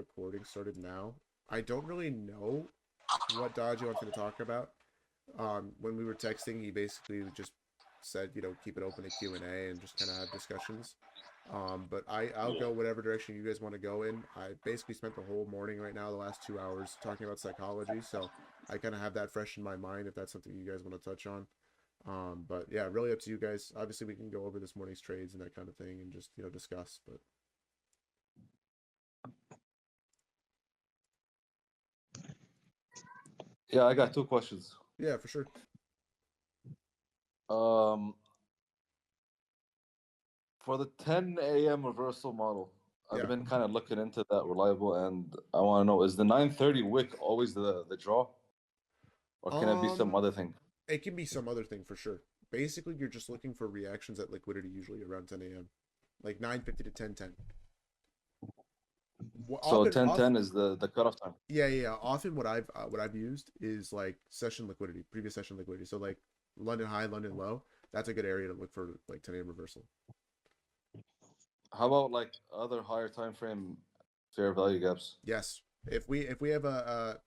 recording started now. I don't really know what Dodgy wants me to talk about. When we were texting, he basically just said, keep it open to Q&A and just kind of have discussions. But I'll Yeah. go whatever direction you guys want to go in. I basically spent the whole morning right now, the last 2 hours, talking about psychology. So I kind of have that fresh in my mind if that's something you guys want to touch on. But yeah, really up to you guys. Obviously, we can go over this morning's trades and that kind of thing and just, discuss. But Yeah, I got two questions. yeah, for sure. Um, for the 10 a.m. reversal model, I've Yeah. been kind of looking into that reliable, and I want to know, is the 9:30 wick always the draw, or can it be some Um, other thing? it can be some other thing for sure. Basically, you're just looking for reactions at liquidity usually around 10 a.m. Like 9:50 to 10:10. Well, So often, 10:10 is the cutoff time. yeah. Often, what I've used is like session liquidity, previous session liquidity. So like London high, London low. That's a good area to look for like 10 a.m. reversal. How about like other higher time frame fair value gaps? Yes, if we have a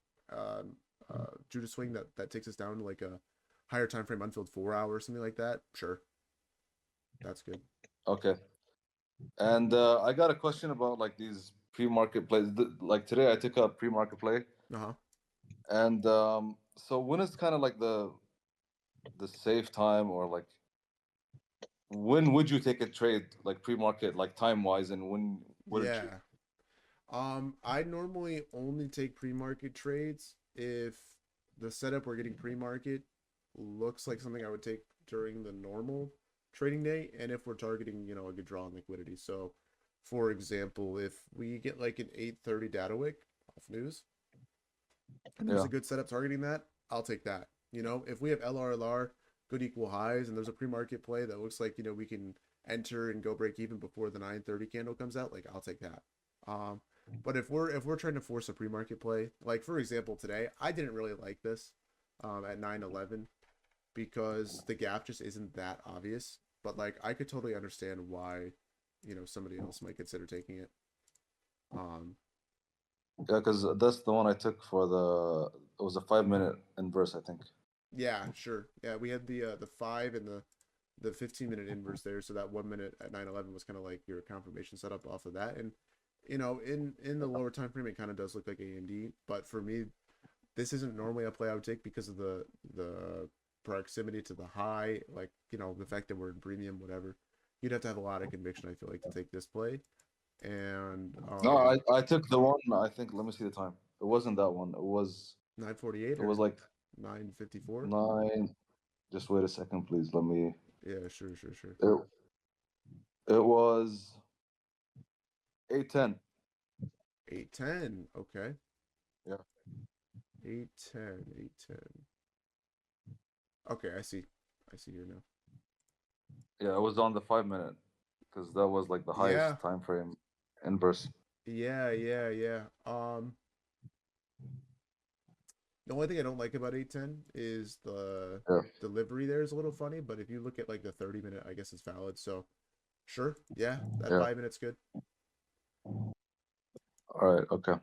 Judas swing that takes us down to like a higher time frame unfilled 4 hours, something like that. Sure, that's good. Okay. And I got a question about like these pre-market plays. Like today, I took a pre-market play, Uh huh. and so when is kind of like the safe time, or like when would you take a trade like pre-market, like time wise, and when wouldn't you? Yeah. I normally only take pre-market trades if the setup we're getting pre-market looks like something I would take during the normal trading day, and if we're targeting, a good draw on liquidity. So, for example, if we get like an 8:30 data wick off news, and there's Yeah, a good setup targeting that, I'll take that. If we have LRLR, good equal highs, and there's a pre-market play that looks like, we can enter and go break even before the 9:30 candle comes out, like I'll take that. Um, but if we're trying to force a pre-market play, like for example today, I didn't really like this at 9:11 because the gap just isn't that obvious. But like I could totally understand why, somebody else might consider taking it. Um, yeah, because that's the one I took for the. It was a 5 minute inverse, I think. Yeah, sure. Yeah, we had the 5 and the 15-minute inverse there, so that 1 minute at 9:11 was kind of like your confirmation setup off of that. And in the lower time frame, it kind of does look like AMD, but for me, this isn't normally a play I would take because of the proximity to the high, like the fact that we're in premium, whatever. You'd have to have a lot of conviction, I feel like, to take this play. And No, I took the one. I think. Let me see the time. It wasn't that one. It was. 9:48 It was or like 9:54. 9. Just wait a second, please. Let me. Yeah, sure. It, it was 8:10. 8:10. Okay. Yeah. 8:10. Okay, I see here now. Yeah, it was on the 5 minute because that was like the Yeah, highest time frame inverse. yeah. The only thing I don't like about 8:10 is the Yeah. delivery there is a little funny, but if you look at like the 30-minute, I guess it's valid. So sure, yeah, that Yeah. 5 minutes good. All right. Okay.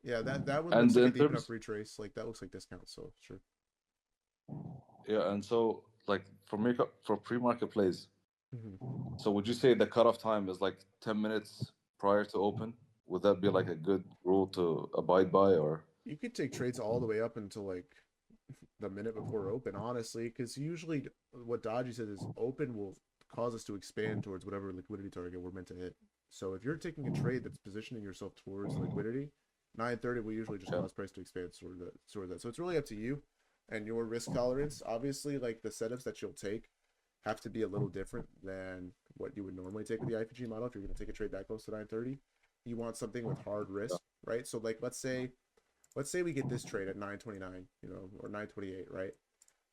Yeah, that one looks And like a in deep enough terms, retrace. Like that looks like discount. So sure. yeah, and so like for makeup for pre-market plays, Mhm. so would you say the cutoff time is like 10 minutes prior to open? Would that be like a good rule to abide by, or? You could take trades all the way up until like the minute before open, honestly, because usually what Dodgy said is open will cause us to expand towards whatever liquidity target we're meant to hit. So if you're taking a trade that's positioning yourself towards liquidity, 9:30 will usually just Yeah. cause price to expand toward that. So it's really up to you and your risk tolerance. Obviously, like the setups that you'll take have to be a little different than what you would normally take with the IPG model. If you're going to take a trade that close to 9:30, you want something with hard Yeah. risk, right? So like let's say we get this trade at 9:29, or 9:28, right?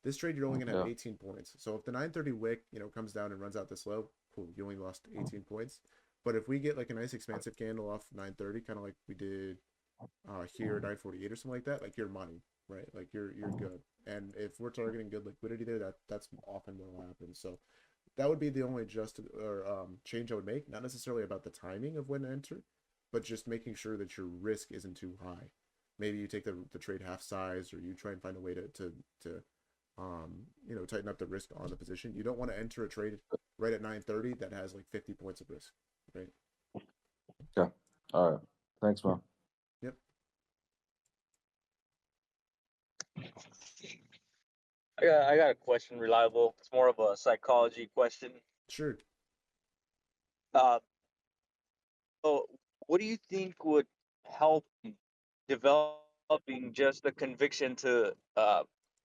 This trade you're only gonna have Yeah. 18 points. So if the 9:30 wick, comes down and runs out this low, cool, you only lost 18 points. But if we get like a nice expansive candle off 9:30, kind of like we did here 9:48 or something like that, like your money, right? Like you're good. And if we're targeting good liquidity there, that's often what will happen. So that would be the only change I would make. Not necessarily about the timing of when to enter, but just making sure that your risk isn't too high. Maybe you take the trade half size, or you try and find a way to tighten up the risk on the position. You don't want to enter a trade right at 9:30 that has like 50 points of risk, right? Okay. All right. Thanks, man. Yep. I got a question, reliable. It's more of a psychology question. Sure. Uh, so what do you think would help developing just the conviction to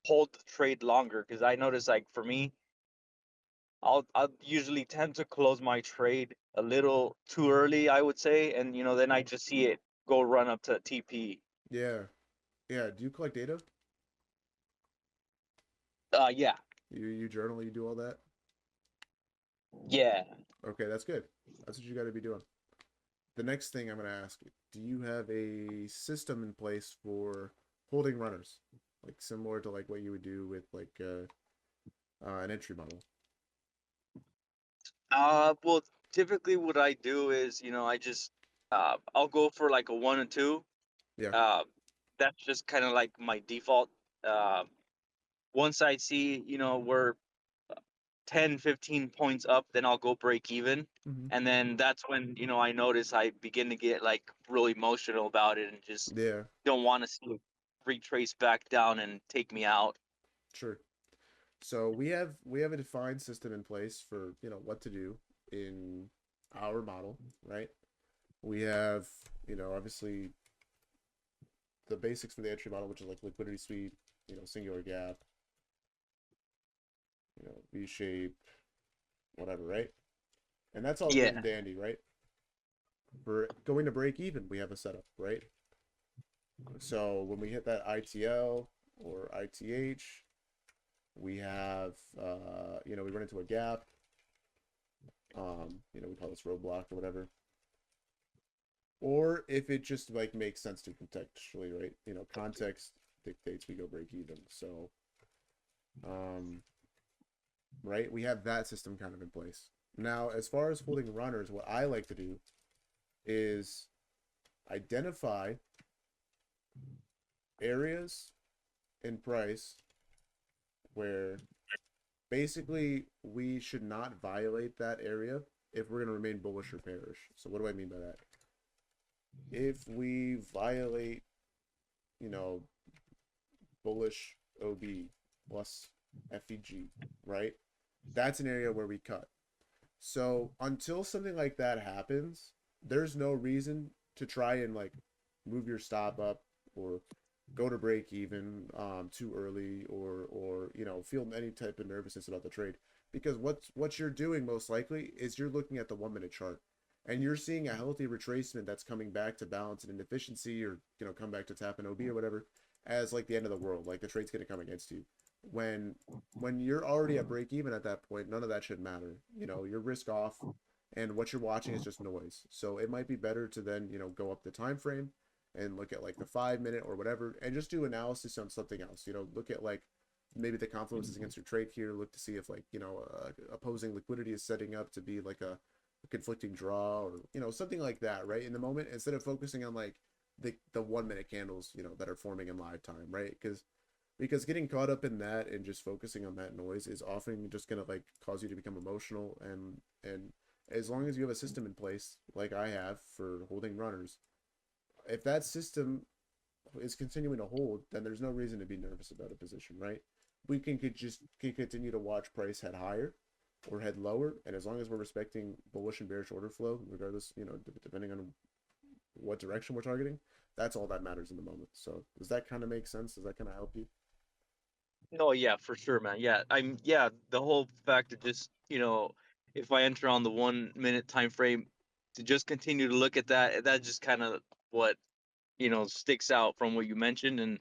hold the trade longer? Because I notice, like for me, I'll usually tend to close my trade a little too early, I would say, and then I just see it go run up to TP. Yeah. Yeah. Do you collect data? Yeah, You journal, you do all that? yeah. Okay, that's good. That's what you got to be doing. The next thing I'm going to ask you, do you have a system in place for holding runners? Like similar to like what you would do with like an entry model. Well, typically what I do is, I just I'll go for like a 1 and 2. Yeah. Uh, that's just kind of like my default. Uh, Once I see, we're 10, 15 points up, then I'll go break even. Hmm. And then that's when, I notice I begin to get like really emotional about it and just Yeah, don't want to see it retrace back down and take me out. sure. So we have a defined system in place for, what to do in our model, right? We have, obviously the basics for the entry model, which is like liquidity sweep, singular gap, V shape, whatever, right? And that's all good Yeah. and dandy, right? For going to break even, we have a setup, right? So when we hit that ITL or ITH, we have, we run into a gap. We call this roadblock or whatever. Or if it just like makes sense to contextually, right? Context dictates we go break even. So, um, right, we have that system kind of in place. Now, as far as holding runners, what I like to do is identify areas in price where basically we should not violate that area if we're going to remain bullish or bearish. So what do I mean by that? If we violate, you know, bullish OB plus FEG, right? That's an area where we cut. So until something like that happens, there's no reason to try and like move your stop up or go to break even too early or feel any type of nervousness about the trade, because what you're doing most likely is you're looking at the 1 minute chart and you're seeing a healthy retracement that's coming back to balance and inefficiency, or come back to tap an OB or whatever, as like the end of the world, like the trade's going to come against you. when when you're already at break even at that point, none of that should matter. You're risk off, and what you're watching is just noise. So it might be better to then go up the time frame and look at like the 5 minute or whatever, and just do analysis on something else. Look at like maybe the confluences against your trade here. Look to see if like opposing liquidity is setting up to be like a conflicting draw, or something like that, right? In the moment, instead of focusing on like the 1 minute candles that are forming in live time, right? Because getting caught up in that and just focusing on that noise is often just going to like cause you to become emotional. And as long as you have a system in place like I have for holding runners, if that system is continuing to hold, then there's no reason to be nervous about a position, right? We could just continue to watch price head higher or head lower, and as long as we're respecting bullish and bearish order flow, regardless, depending on what direction we're targeting, that's all that matters in the moment. So does that kind of make sense? Does that kind of help you? No, yeah, for sure, man. Yeah, the whole fact that just, if I enter on the 1 minute time frame, to just continue to look at that just kind of what, sticks out from what you mentioned. And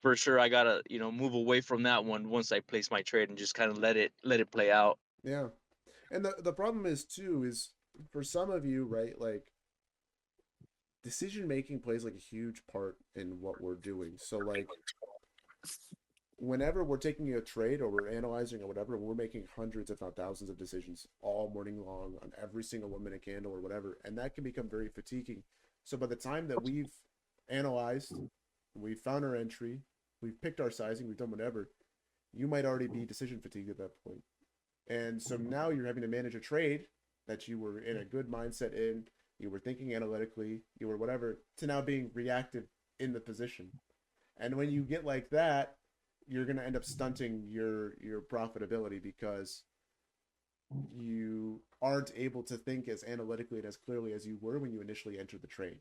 for sure I gotta, move away from that one once I place my trade and just kind of let it play out. Yeah. And the problem is too is for some of you, right? Like decision making plays like a huge part in what we're doing. So like whenever we're taking a trade or we're analyzing or whatever, we're making hundreds, if not thousands, of decisions all morning long on every single 1 minute candle or whatever, and that can become very fatiguing So by the time that we've analyzed, we've found our entry, we've picked our sizing, we've done whatever, you might already be decision fatigued at that point. And so now you're having to manage a trade that you were in a good mindset in, you were thinking analytically, you were whatever, to now being reactive in the position. And when you get like that, you're going to end up stunting your profitability because you aren't able to think as analytically and as clearly as you were when you initially entered the trade.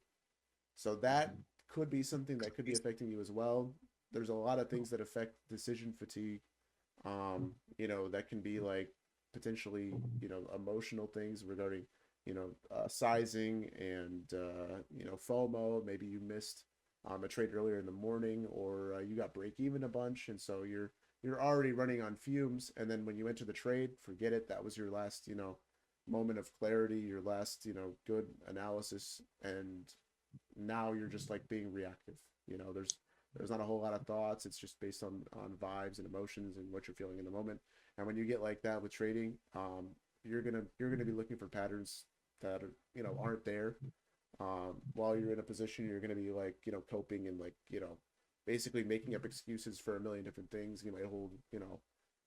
So that could be something that could be affecting you as well. There's a lot of things that affect decision fatigue. That can be like potentially, emotional things regarding, sizing and, FOMO. Maybe you missed a trade earlier in the morning, or you got break even a bunch, and so you're already running on fumes. And then when you enter the trade, forget it. That was your last, moment of clarity, your last, good analysis, and now you're just like being reactive. There's not a whole lot of thoughts. It's just based on vibes and emotions and what you're feeling in the moment. And when you get like that with trading, you're gonna be looking for patterns that are, aren't there. While you're in a position, you're gonna be like, coping and like, basically making up excuses for a million different things. You might hold,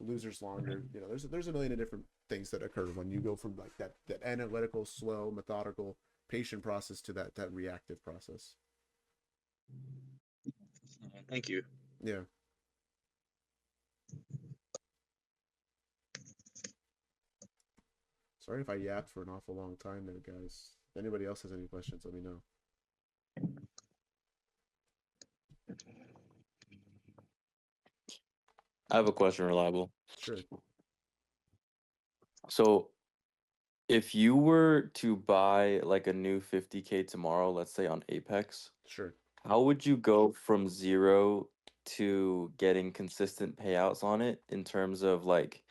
losers longer. There's a million of different things that occur when you go from like that analytical, slow, methodical, patient process to that reactive process. Thank you. Yeah. Sorry if I yapped for an awful long time there, guys. If anybody else has any questions, let me know. I have a question, Reliable. Sure. So if you were to buy like a new 50K tomorrow, let's say on Apex, Sure. how would you go from 0 to getting consistent payouts on it in terms of like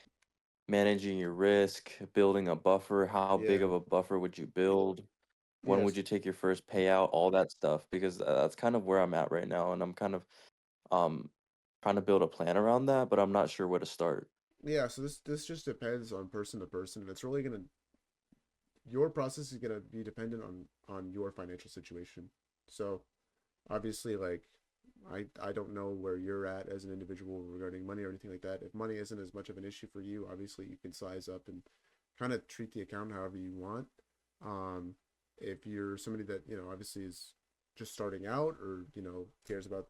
managing your risk, building a buffer? How big Yeah. of a buffer would you build? When would Yes. you take your first payout? All that stuff, because that's kind of where I'm at right now, and I'm kind of um trying to build a plan around that, but I'm not sure where to start. Yeah. So this just depends on person to person, and it's really gonna your process is gonna be dependent on your financial situation. So obviously, like I don't know where you're at as an individual regarding money or anything like that. If money isn't as much of an issue for you, obviously you can size up and kind of treat the account however you want. Um, if you're somebody that, obviously is just starting out or, cares about,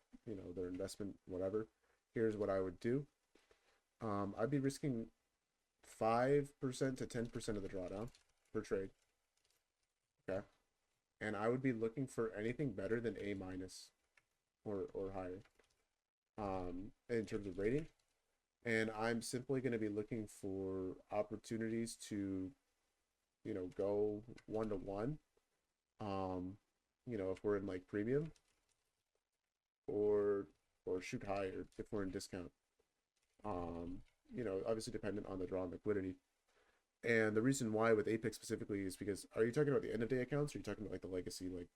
their investment, whatever, here's what I would do. I'd be risking 5% to 10% of the drawdown per trade. Okay. And I would be looking for anything better than A minus or higher in terms of rating. And I'm simply going to be looking for opportunities to, go 1 to 1. If we're in like premium or shoot higher if we're in discount. Obviously dependent on the draw and liquidity. And the reason why with Apex specifically is because, are you talking about the end of day accounts, or are you talking about like the legacy, like,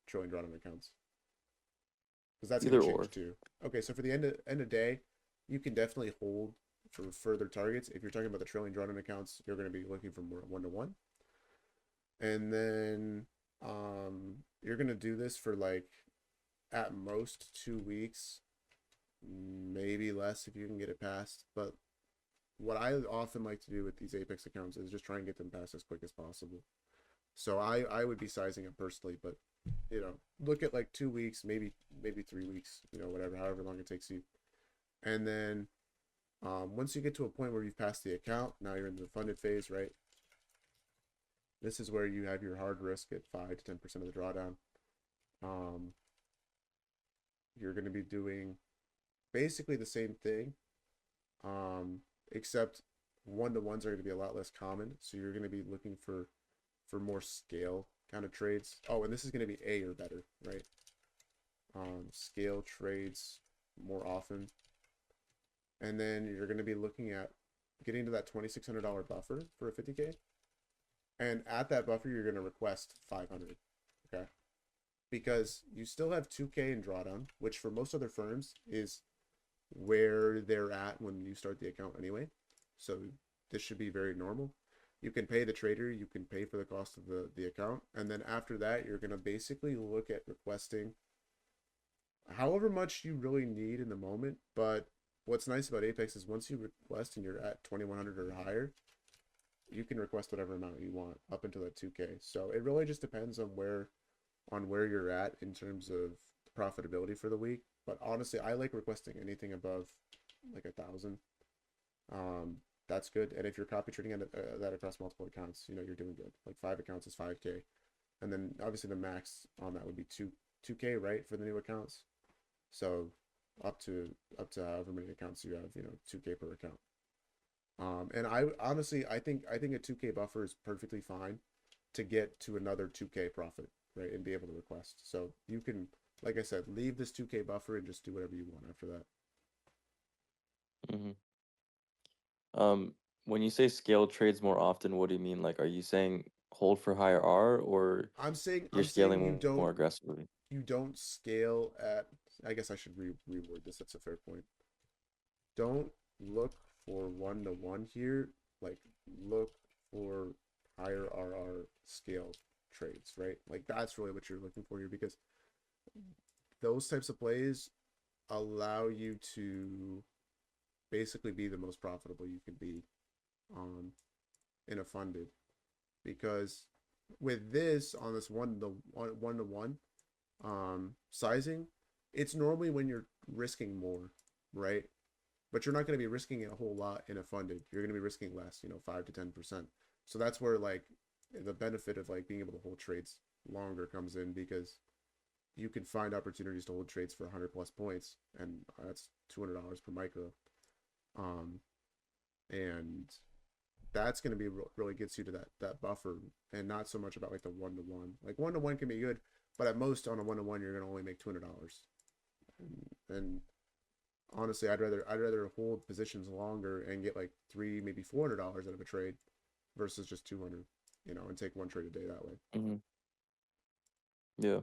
trillion drawdown accounts? Because that's going Either to or. change too. Okay, so for the end of day, you can definitely hold for further targets. If you're talking about the trillion drawdown accounts, you're going to be looking for more 1 to 1. And then you're going to do this for like at most 2 weeks, maybe less if you can get it passed. But what I often like to do with these Apex accounts is just try and get them passed as quick as possible. So I would be sizing it personally, but look at like 2 weeks, maybe 3 weeks, whatever, however long it takes you. And then once you get to a point where you've passed the account, now you're in the funded phase, right? This is where you have your hard risk at 5 to 10% of the drawdown. You're going to be doing basically the same thing, except 1 to 1s are going to be a lot less common. So you're going to be looking for more scale kind of trades. Oh, and this is going to be A or better, right? Scale trades more often. And then you're going to be looking at getting to that $2,600 buffer for a 50K. And at that buffer, you're going to request 500. Okay. Because you still have 2K in drawdown, which for most other firms is where they're at when you start the account anyway. So this should be very normal. You can pay the trader, you can pay for the cost of the account, and then after that, you're gonna basically look at requesting however much you really need in the moment. But what's nice about Apex is once you request and you're at 2100 or higher, you can request whatever amount you want up until that 2K. So it really just depends on where you're at in terms of profitability for the week. But honestly, I like requesting anything above like 1,000. Um, that's good. And if you're copy trading that across multiple accounts, you're doing good. Like 5 accounts is 5K, and then obviously the max on that would be 2K, right, for the new accounts. So up to however many accounts you have, 2K per account. And I honestly, I think a 2K buffer is perfectly fine to get to another 2K profit, right, and be able to request. So you can, like I said, leave this 2K buffer and just do whatever you want after that. Hmm. When you say scale trades more often, what do you mean? Like, are you saying hold for higher R, or I'm saying you're I'm saying scaling more aggressively? you don't scale at. I guess I should reword this. That's a fair point. Don't look for 1-to-1 here. Like, look for higher RR scale trades, right? Like that's really what you're looking for here, because those types of plays allow you to basically be the most profitable you can be um in a funded, because with this on this one to one sizing, it's normally when you're risking more, right? But you're not going to be risking a whole lot in a funded. You're going to be risking less, 5 to 10%. So that's where like the benefit of like being able to hold trades longer comes in, because you can find opportunities to hold trades for 100 plus points, and that's $200 per micro. Um, and that's going to be really gets you to that buffer, and not so much about like the 1-to-1. Like 1-to-1 can be good, but at most on a 1-to-1 you're going to only make $200. And honestly, I'd rather hold positions longer and get like maybe $400 out of a trade versus just 200, and take one trade a day that way. Hmm. Yeah.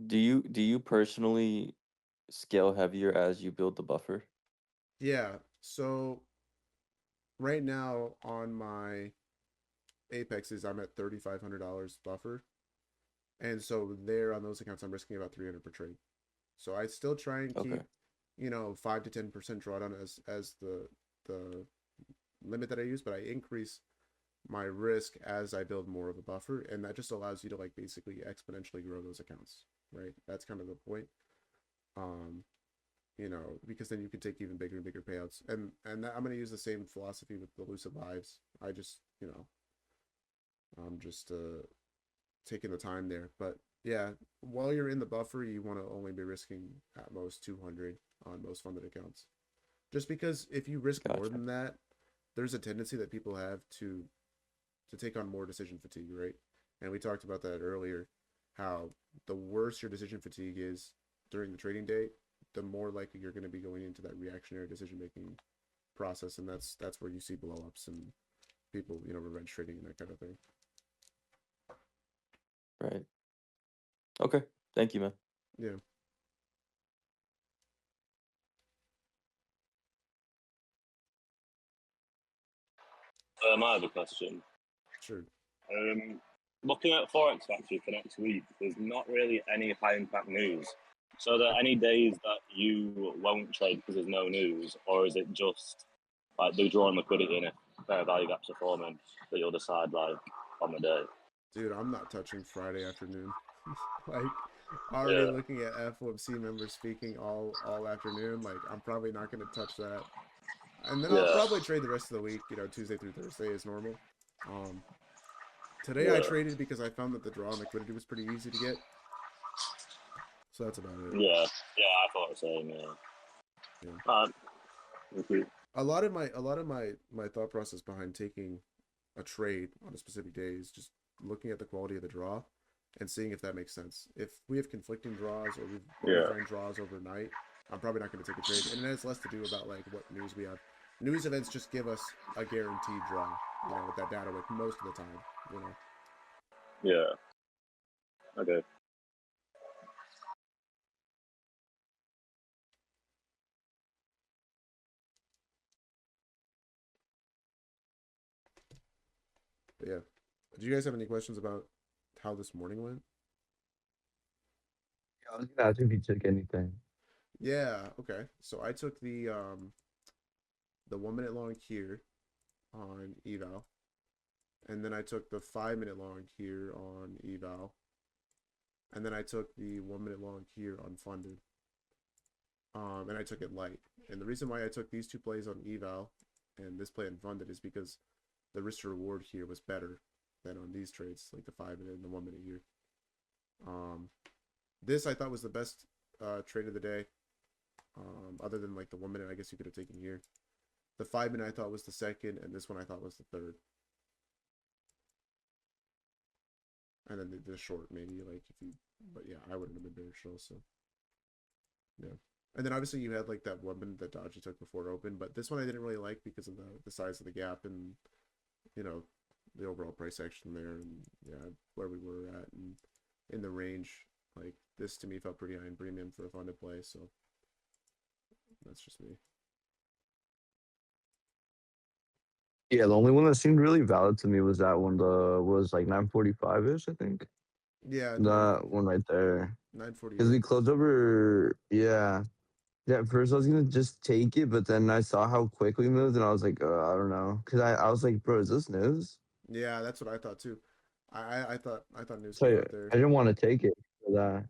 Do you personally scale heavier as you build the buffer? Yeah. So right now on my Apexes, I'm at $3,500 buffer, and so there on those accounts, I'm risking about 300 per trade. So I still try and Okay. keep, 5 to 10% drawdown as the limit that I use, but I increase my risk as I build more of a buffer, and that just allows you to like basically exponentially grow those accounts, right? That's kind of the point. Um, because then you can take even bigger and bigger payouts, and I'm going to use the same philosophy with the elusive lives. I just, I'm just taking the time there, but yeah, while you're in the buffer, you want to only be risking at most 200 on most funded accounts. Just because if you risk more Gotcha. than that, there's a tendency that people have to take on more decision fatigue, right? And we talked about that earlier, how the worse your decision fatigue is during the trading day, the more likely you're going to be going into that reactionary decision making process, and that's where you see blowups and people, revenge trading and that kind of thing. Right. Okay. Thank you, man. Yeah, I have a question. sure. Um, Looking at Forex Factory for next week, there's not really any high impact news. So, are there any days that you won't trade because there's no news, or is it just like the drawing liquidity and if fair value gaps are forming that you'll decide like on the day? Dude, I'm not touching Friday afternoon. Like, already Yeah, looking at FOMC members speaking all afternoon. Like, I'm probably not going to touch that. And then I'll yeah, probably trade the rest of the week, Tuesday through Thursday as normal. Um, Today I yeah, traded because I found that the draw on liquidity was pretty easy to get. So that's about it. yeah, yeah. I thought the same. Yeah. Yeah. Thank you. A lot of my thought process behind taking a trade on a specific day is just looking at the quality of the draw and seeing if that makes sense. If we have conflicting draws, or we Yeah, find draws overnight, I'm probably not going to take a trade. And it has less to do about like what news we have. News events just give us a guaranteed draw, with that data wick most of the time. yeah. Okay. Do you guys have any questions about how this morning went? I was gonna ask if you took anything. Yeah, okay. So I took the 1 minute long here on eval, and then I took the 5 minute long here on eval, and then I took the 1 minute long here on funded. And I took it light. And the reason why I took these two plays on eval and this play on funded is because the risk to reward here was better than on these trades, like the 5 minute and the 1 minute here. This I thought was the best trade of the day. Other than like the 1 minute, I guess you could have taken here. The 5 minute I thought was the second, and this one I thought was the third. And then the short maybe like if you, but yeah, I wouldn't have been bearish also. Yeah. And then obviously you had like that 1 minute that Dodgy took before it opened, but this one I didn't really like because of the size of the gap and you know the overall price action there and yeah where we were at and in the range. Like this to me felt pretty high in premium for a funded play, so that's just me. Yeah, the only one that seemed really valid to me was that one. The was like 9:45 ish, I think. Yeah, That one right there. 948. Because we closed over. Yeah. Yeah. At first, I was gonna just take it, but then I saw how quick we moved, and I was like, I don't know. Because I was like, bro, is this news? Yeah, that's what I thought too. I thought news So came I out there. didn't want to take it for that.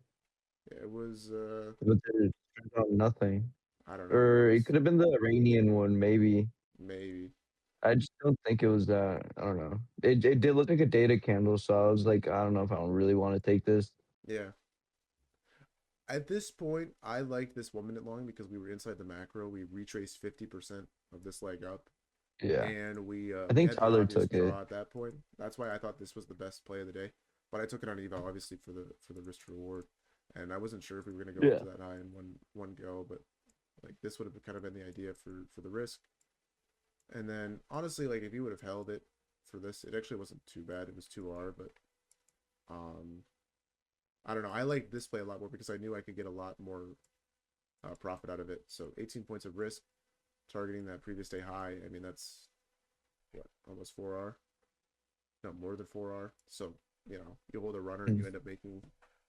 Yeah, it was But then it turned out nothing. I don't know. Or It it was could have been the Iranian one, maybe. maybe. I just don't think it was that. I don't know. It did look like a data candle, so I was like, I don't know if I don't really want to take this. Yeah. At this point, I like this 1 minute long because we were inside the macro. We retraced 50% of this leg up, Yeah. and we I we think had the Tyler obvious took it. draw at that point. That's why I thought this was the best play of the day. But I took it on eval obviously for the risk to reward, and I wasn't sure if we were gonna go Yeah. up to that high in one go, but like this would have kind of been the idea for the risk. And then honestly, like if you would have held it for this, it actually wasn't too bad. It was 2R, but um I don't know. I like this play a lot more because I knew I could get a lot more profit out of it. So 18 points of risk, targeting that previous day high. I mean, that's what, almost 4R? No, more than 4R. So, you know, you hold a runner and you end up making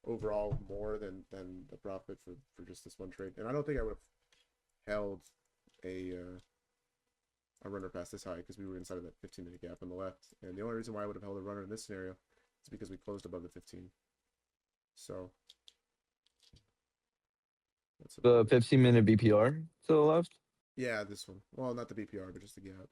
overall more than the profit for just this one trade. And I don't think I would have held a runner past this high because we were inside of that 15-minute gap on the left. And the only reason why I would have held a runner in this scenario is because we closed above the 15. So that's The 15-minute BPR to the left. yeah, this one. Well, not the BPR, but just the gap.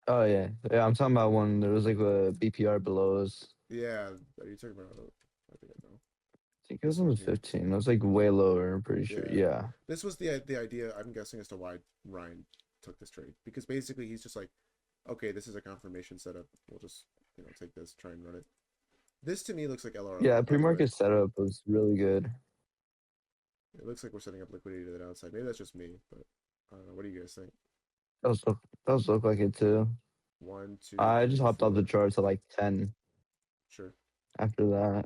Oh yeah, yeah. I'm talking about one. There was like a BPR below us. Yeah, are you talking about? I think I know. I think it was This on one the here. 15. It was like way lower. I'm pretty sure. Yeah. Yeah. This was the idea. I'm guessing as to why Ryan took this trade because basically he's just like, okay, this is a confirmation setup. We'll just take this, try and run it. This to me looks like LR. Yeah. By the way. Pre-market setup was really good. It looks like we're setting up liquidity to the downside. Maybe that's just me, but I don't know. What do you guys think? Those look like it too. 1, 2, I 3, just hopped off the 4. charts at like 10 Sure. after that.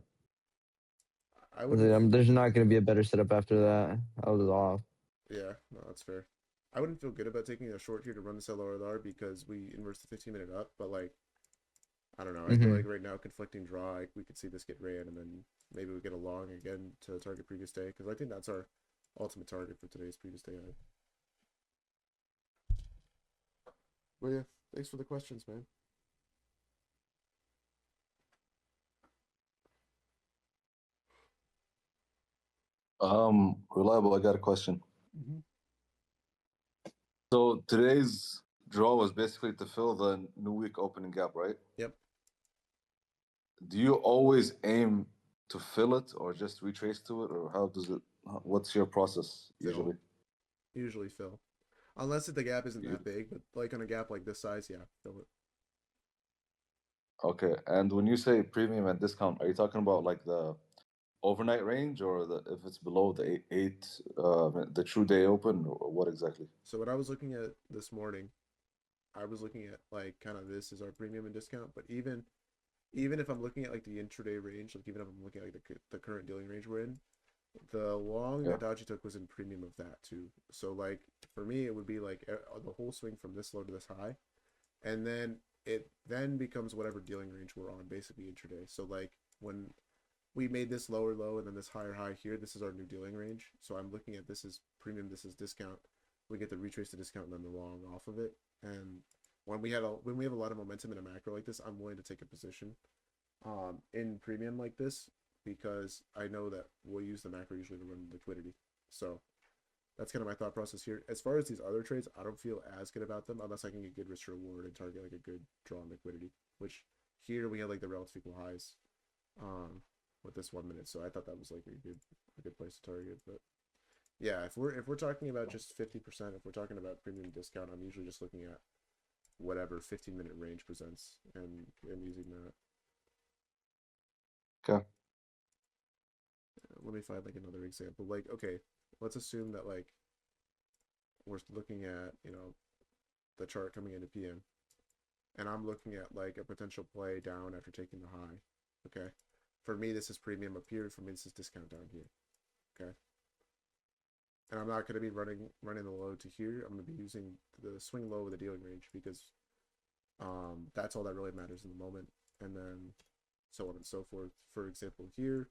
I I was wouldn't. like, there's not going to be a better setup after that. I was off. Yeah, no, that's fair. I wouldn't feel good about taking a short here to run this LRLR because we inverse the 15-minute up, but like, I don't know. I feel like right now, conflicting draw, we could see this get ran, and then maybe we get a long again to target previous day because I think that's our ultimate target for today's previous day high. Well, yeah, thanks for the questions, man. Reliable, I got a question. Mm-hmm. So today's draw was basically to fill the new week opening gap, right? Yep. Do you always aim to fill it or just retrace to it, or how does it? What's your process usually? Usually fill, unless the gap isn't that big. But like on a gap like this size, yeah, fill it. Okay, and when you say premium and discount, are you talking about like the overnight range, or if it's below the eight, the true day open, or what exactly? So what I was looking at this morning, I was looking at like kind of this is our premium and discount, but even if I'm looking at like the intraday range, like even if I'm looking at like the current dealing range we're in, the long that Dodgy took was in premium of that too. So like for me, it would be like the whole swing from this low to this high, and then it then becomes whatever dealing range we're on basically intraday. So like when we made this lower low and then this higher high here, this is our new dealing range. So I'm looking at this as premium, this is discount. We get to retrace the discount and then the long off of it. And when we have a lot of momentum in a macro like this, I'm willing to take a position in premium like this because I know that we'll use the macro usually to run liquidity. So that's kind of my thought process here. As far as these other trades, I don't feel as good about them unless I can get good risk reward and target like a good draw on liquidity. Which here we have like the relative equal highs with this 1 minute, so I thought that was like a good place to target. But yeah, if we're talking about just 50%, if we're talking about premium discount, I'm usually just looking at whatever 15-minute range presents and using that. Okay. Let me find like another example. Like, okay, let's assume that like we're looking at, you know, the chart coming into PM and I'm looking at like a potential play down after taking the high. Okay. For me, this is premium up here. For me, this is discount down here. Okay. And I'm not going to be running the low to here. I'm going to be using the swing low with the dealing range because that's all that really matters in the moment. And then so on and so forth. For example, here,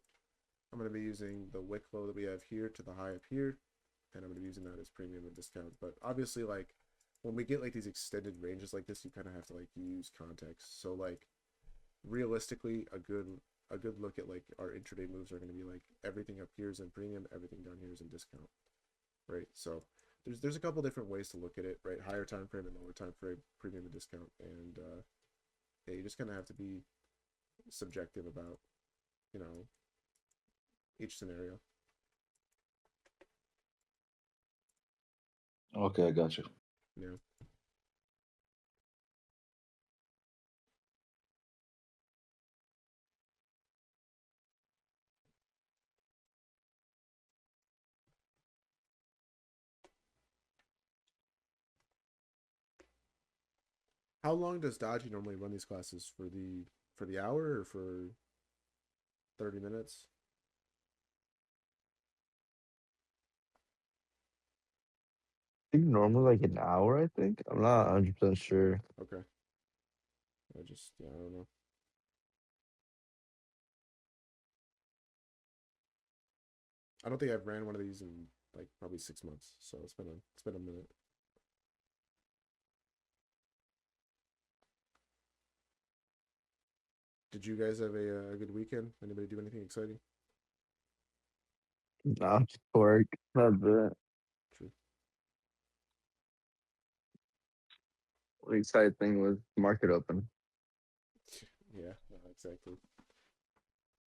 I'm going to be using the wick low that we have here to the high up here. And I'm going to be using that as premium and discount. But obviously, like, when we get like these extended ranges like this, you kind of have to like use context. So like realistically, a good look at like our intraday moves are going to be like everything up here is in premium, everything down here is in discount, right? So there's a couple different ways to look at it, right? Higher time frame and lower time frame, premium and discount, and yeah, you just kind of have to be subjective about, you know, each scenario. Okay, I got you. Yeah. How long does Dodgy normally run these classes for the hour or for 30 minutes? I think normally like an hour, I think. I'm not 100% sure. Okay. Yeah, I don't know. I don't think I've ran one of these in like probably 6 months, so it's been a minute. Did you guys have a good weekend? Anybody do anything exciting? Not work. That's it. True. The exciting thing was market open. Yeah, exactly.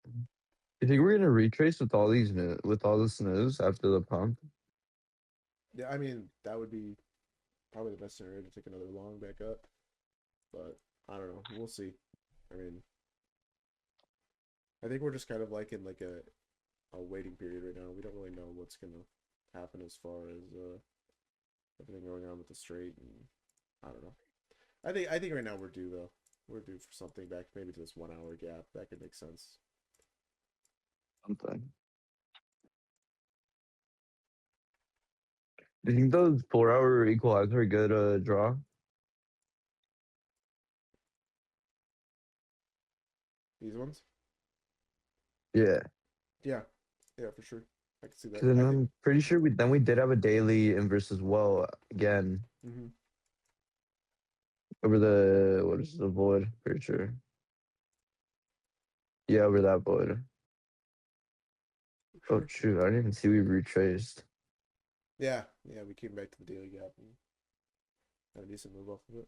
You think we're gonna retrace with all these with all this news after the pump? Yeah, I mean that would be probably the best scenario to take another long back up, but I don't know. We'll see. I mean, I think we're just kind of like in like a waiting period right now. We don't really know what's gonna happen as far as everything going on with the straight, and I don't know. I think right now we're due though. We're due for something back maybe to this 1 hour gap. That could make sense. Something. Do you think those 4 hour equalizers are a good draw? These ones? Yeah. Yeah. Yeah, for sure. I can see that. Because then I think I'm pretty sure we did have a daily inverse as well again mhm. over the what is the void? Pretty sure. Yeah, over that void. Oh Sure. shoot, I didn't even see we retraced. Yeah, yeah, we came back to the daily gap and had a decent move off of it.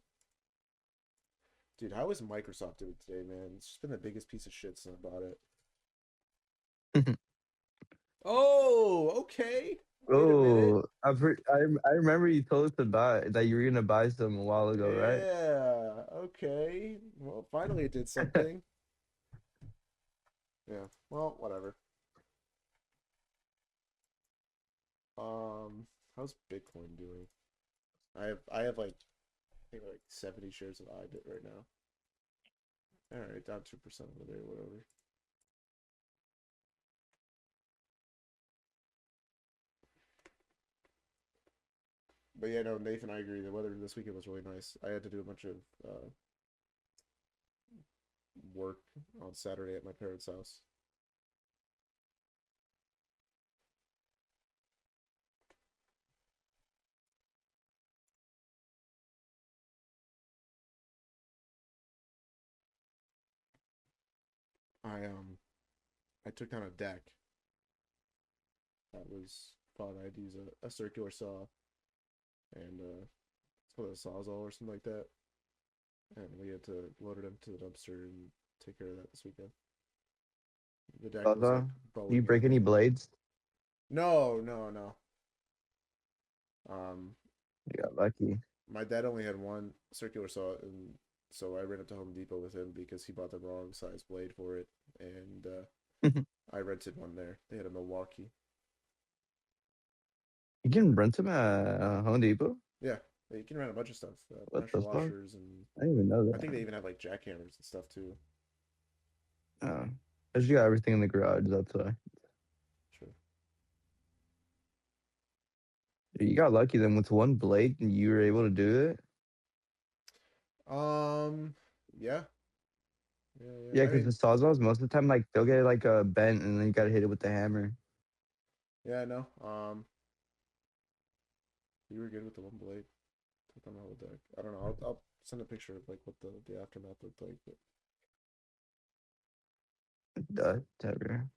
Dude, how is Microsoft doing today, man? It's just been the biggest piece of shit since I bought it. Oh, okay. Wait a minute. Oh, I remember you told us to buy that you were gonna buy some a while ago, right? Yeah, okay. Well, finally it did something. Yeah, well, whatever. How's Bitcoin doing? I have like I think like 70 shares of IBIT right now. All right, down 2% over there, whatever. But yeah, no, Nathan, I agree. The weather this weekend was really nice. I had to do a bunch of work on Saturday at my parents' house. I took down a deck that was thought I'd use a circular saw and it's called a sawzall or something like that, and we had to load it into the dumpster and take care of that this weekend. The deck was like You bowing break out. any blades? No, no, no. Um, You got lucky. my dad only had one circular saw, and so I ran up to Home Depot with him because he bought the wrong size blade for it, and I rented one there. They had a Milwaukee. You can rent them at Home Depot? Yeah, you can rent a bunch of stuff, What pressure the fuck? washers, and I didn't even know I think that. they even have like jackhammers and stuff too. Oh. I just got everything in the garage, that's why. Sure. You got lucky then with one blade and you were able to do it? Yeah, yeah, Yeah, yeah. I because the mean, sawzalls most of the time like they'll get like a bent and then you gotta hit it with the hammer. yeah, I know. You were good with the one blade. Took on the whole deck. I don't know. I'll send a picture of like what the aftermath looked like. But Whatever.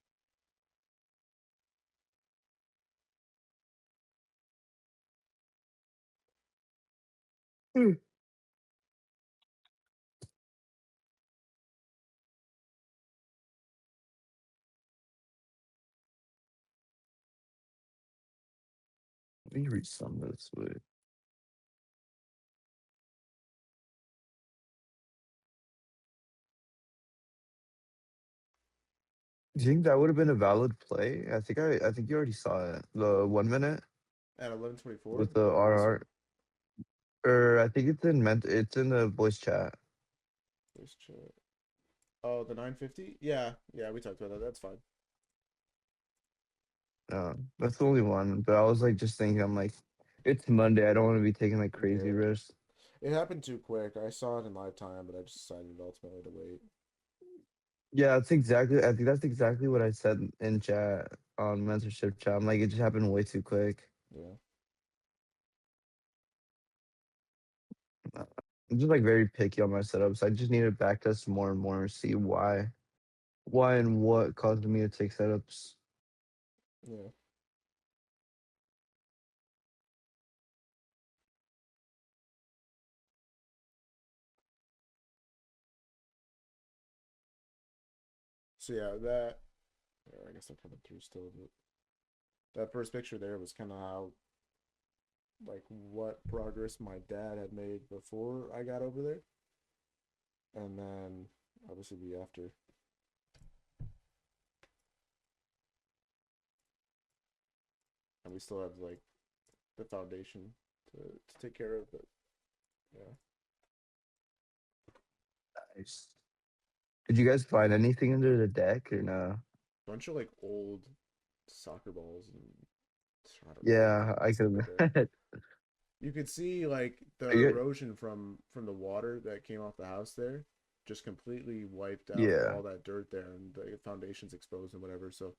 Let me read some of this. Wait. Do you think that would have been a valid play? I think you already saw it. The 1 minute at 11:24, with the this RR. one, Or I think it's in the voice chat. this chat. Oh, the 950. Yeah, yeah, we talked about that. That's fine. That's the only one. But I was like just thinking, I'm like, it's Monday. I don't want to be taking like crazy Yeah, risks. it happened too quick. I saw it in live time, but I just decided ultimately to wait. Yeah, that's exactly. I think that's exactly what I said in chat on mentorship chat. I'm like, it just happened way too quick. Yeah, I'm just like very picky on my setups. I just need to backtest more and more and see why and what caused me to take setups. yeah. So yeah, that. Yeah, I guess I'm coming through still, but that first picture there was kind of how, like, what progress my dad had made before I got over there, and then obviously the after. And we still have like the foundation to take care of, but yeah. Nice. Did you guys find anything under the deck or no? Bunch of like old soccer balls and I don't know, Yeah, I stuff could. like that. You could see like the You erosion from the water that came off the house there just completely wiped out yeah. all that dirt there, and the foundation's exposed and whatever. So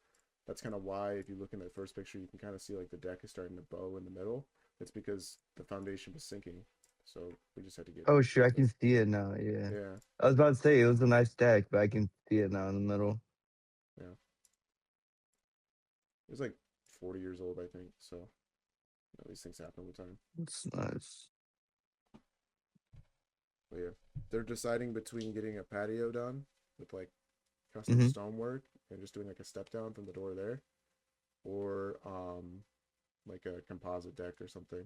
that's kind of why if you look in that first picture you can kind of see like the deck is starting to bow in the middle. It's because the foundation was sinking. So we just had to get Oh, sure, I fix it. can see it now. Yeah. Yeah, I was about to say it was a nice deck, but I can see it now in the middle. yeah. It was like 40 years old, I think. So these things happen with time. It's nice. But yeah, they're deciding between getting a patio done with like custom hmm stonework and just doing like a step down from the door there, or like a composite deck or something.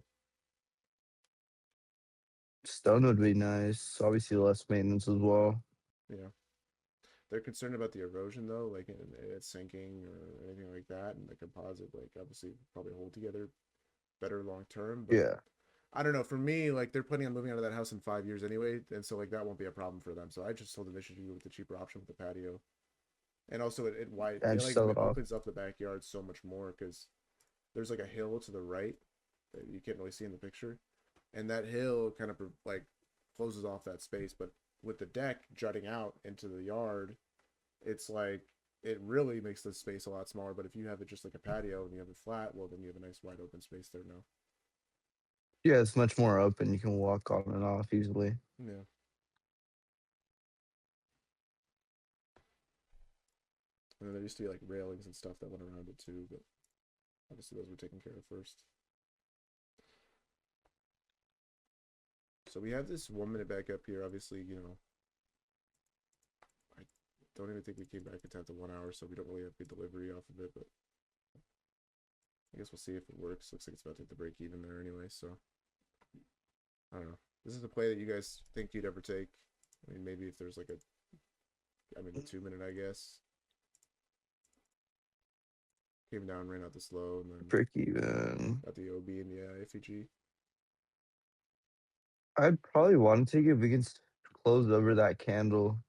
Stone would be nice. Obviously, less maintenance as well. Yeah, they're concerned about the erosion though, like it sinking or anything like that, and the composite like obviously probably hold together better long term. But Yeah. I don't know. For me, like they're planning on moving out of that house in 5 years anyway, and so like that won't be a problem for them. So I just told them they should go with the cheaper option with the patio. And also it wide I it just like sell it off. opens up the backyard so much more because there's like a hill to the right that you can't really see in the picture, and that hill kind of like closes off that space. But with the deck jutting out into the yard, it's like it really makes the space a lot smaller. But if you have it just like a patio and you have it flat, well, then you have a nice wide open space there now. Yeah, it's much more open. You can walk on and off easily. Yeah. And then there used to be like railings and stuff that went around it too, but obviously those were taken care of first. So we have this 1 minute backup here. Obviously, I don't even think we came back in time to 1 hour, so we don't really have good delivery off of it, but I guess we'll see if it works. Looks like it's about to hit the break even there anyway, so I don't know. This is a play that you guys think you'd ever take. I mean, maybe if there's like the 2 minute, I guess. Came down, ran out the slow, and then Break even. got the OB and the FEG. I'd probably want to take it if we can close over that candle.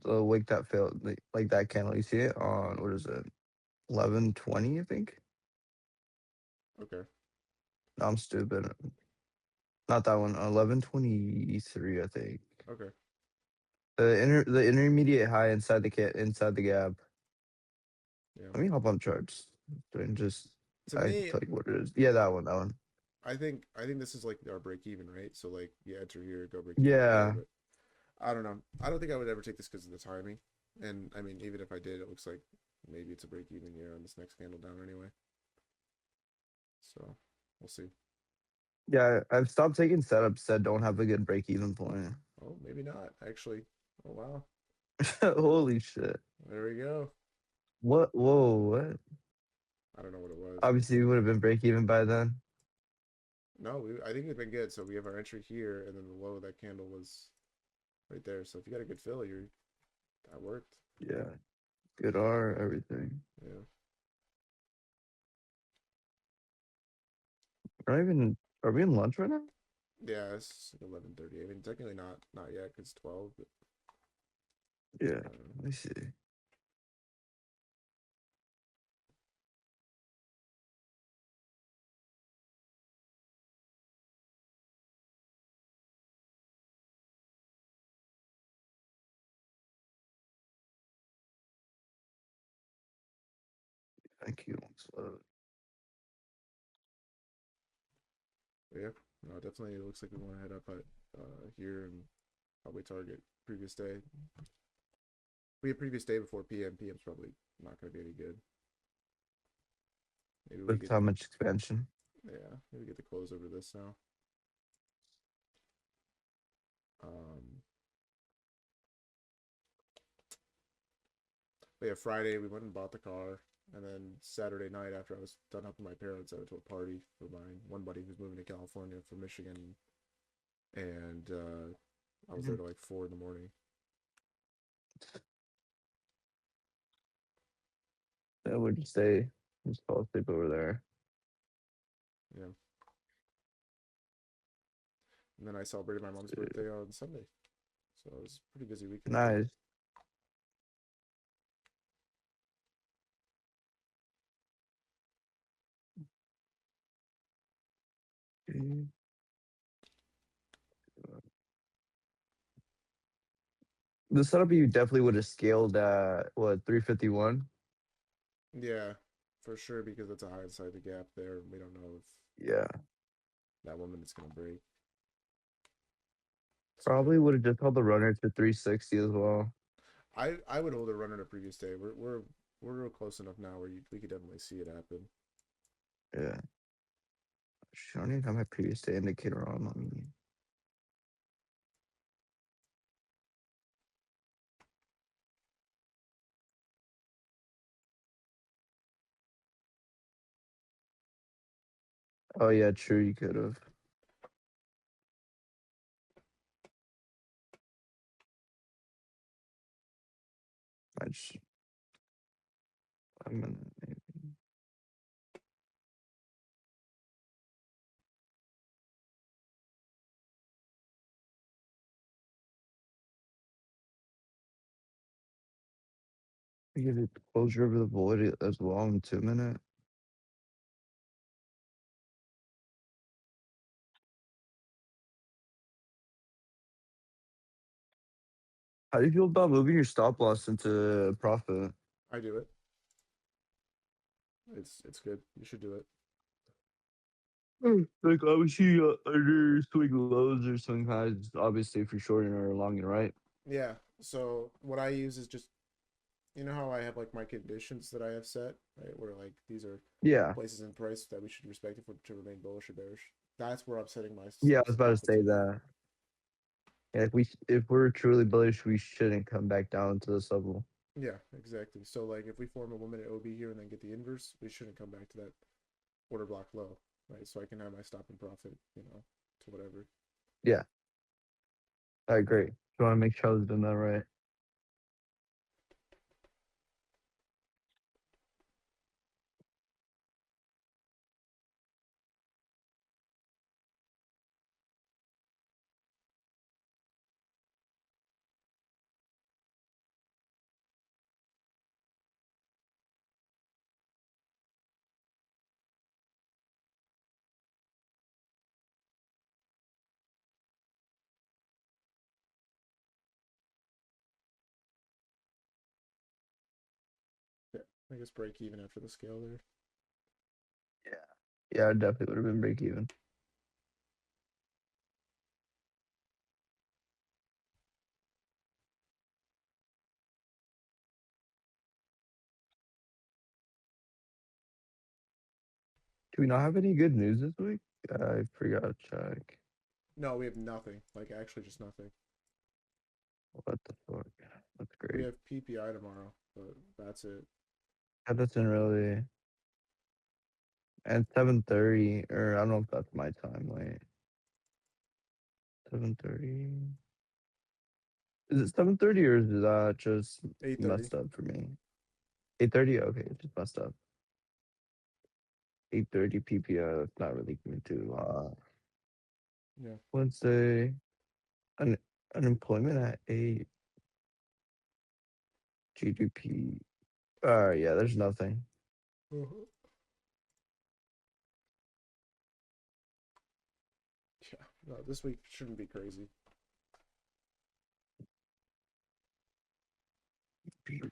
The wick that failed, like that candle. You see it on, what is it? 11:20, I think. Okay. No, I'm stupid. Not that one. 11:23, I think. Okay. The intermediate high inside inside the gap. Yeah. Let me hop on charts and just To I can me, tell you what it is. Yeah, that one. That one. I think this is like our break even, right? So like you enter here, go break even Yeah. there, but I don't know. I don't think I would ever take this because of the timing. And I mean, even if I did, it looks like maybe it's a break even here on this next candle down anyway. So we'll see. Yeah, I've stopped taking setups that don't have a good break even point. Oh, maybe not actually. Oh wow, Holy shit. there we go. What? Whoa, what? I don't know what it was. Obviously, we would have been break even by then. No, I think we've been good. So we have our entry here, and then the low of that candle was right there. So if you got a good fill, that worked. Yeah. Good R, everything. Yeah. We're not even, are we in lunch right now? Yeah, it's like 11:30. I mean, technically not yet because 12. But, Yeah. Let me see. Thank you. yeah, no, definitely. It looks like we want to head up at here and probably target previous day. We have previous day before PM. PM's probably not going to be any good. Maybe we With get how much expansion? yeah, maybe get the close over this now. Um, but yeah, Friday we went and bought the car, and then Saturday night after I was done helping my parents, I went to a party for my one buddy who's moving to California from Michigan, and I was there till like 4 in the morning. Yeah, would you say just fall asleep over there? Yeah. And then I celebrated my mom's birthday on Sunday, so it was a pretty busy weekend. Nice. The setup you definitely would have scaled at what 351. Yeah, for sure, because it's a high inside the gap there. We don't know if Yeah, that 1 minute's gonna break. probably would have just held the runner to 360 as well. I would hold a runner to previous day. We're real close enough now where we could definitely see it happen. Yeah. I don't even have my previous day indicator on. Let me. Oh yeah, true. You could have. I just. I'm gonna maybe. Give it closure over the void as well in 2 minutes. How do you feel about moving your stop loss into profit? I do it. It's good. You should do it. Like obviously under swing lows or swing highs, obviously for short and or long and right. Yeah. So what I use is just, you know how I have like my conditions that I have set, right? Where like these are Yeah. places in price that we should respect it for to remain bullish or bearish. That's where I'm setting my Yeah, I was about to profits say with. that. Yeah, if we're truly bullish, we shouldn't come back down to this level. Yeah, exactly. So like if we form a 1 minute OB here and then get the inverse, we shouldn't come back to that order block low, right? So I can have my stop and profit, to whatever. Yeah, I agree. You want to make sure I was doing that right. Yeah, I guess break even after the scale there. Yeah, I definitely would have been break even. Do we not have any good news this week? I forgot to check. No, we have nothing. Like actually just nothing. What the fuck? That's We great. have PPI tomorrow, but that's it. That doesn't really. And 7:30, or I don't know if that's my time. Wait, 7:30. Is it 7:30 or is that just 8:30. messed up for me? 8:30. Okay, it just messed up. 8:30 PPI. That's not really giving too. Yeah. Wednesday. Un- unemployment at 8. GDP. Yeah. There's nothing. Uh-huh. Yeah. No, this week shouldn't be crazy.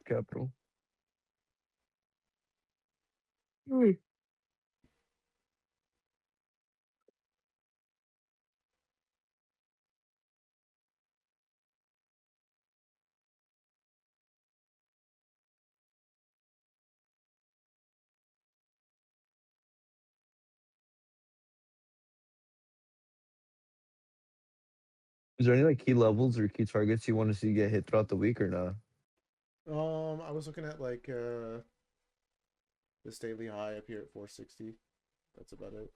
Capital. Is there any like key levels or key targets you want to see get hit throughout the week or not? I was looking at like this daily high up here at 460. That's about it.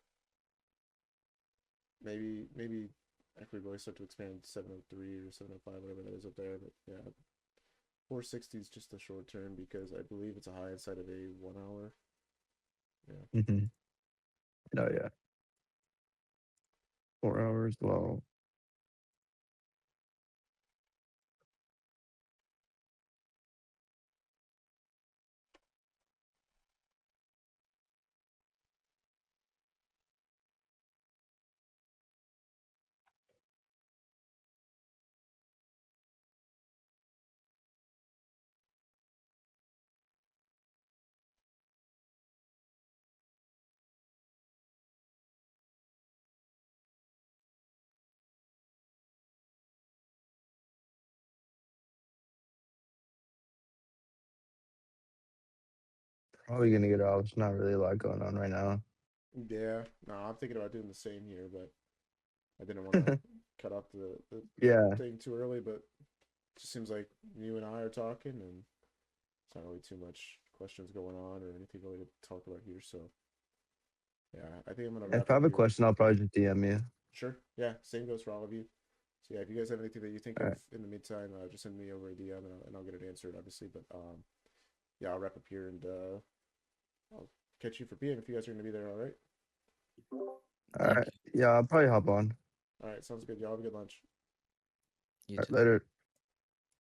Maybe equity really start to expand 703 or 705, whatever that is up there. But yeah, 460 is just a short term because I believe it's a high inside of a 1 hour. Yeah. Mm-hmm. No, yeah. 4 hours. Well, probably gonna get off. There's not really a lot going on right now. Yeah. No, I'm thinking about doing the same here, but I didn't want to cut off the Yeah. thing too early. But it just seems like you and I are talking, and it's not really too much questions going on or anything really to talk about here. So yeah, I think I'm gonna If wrap I up have a here. question, I'll probably just DM you. Sure. Yeah. Same goes for all of you. So yeah, if you guys have anything that you think All of right. in the meantime, just send me over a DM and I'll get it answered, obviously. But yeah, I'll wrap up here and I'll catch you for PM if you guys are gonna be there. All right. All Thank right. you. Yeah, I'll probably hop on. All right. Sounds good. Y'all have a good lunch. You All too. right, later.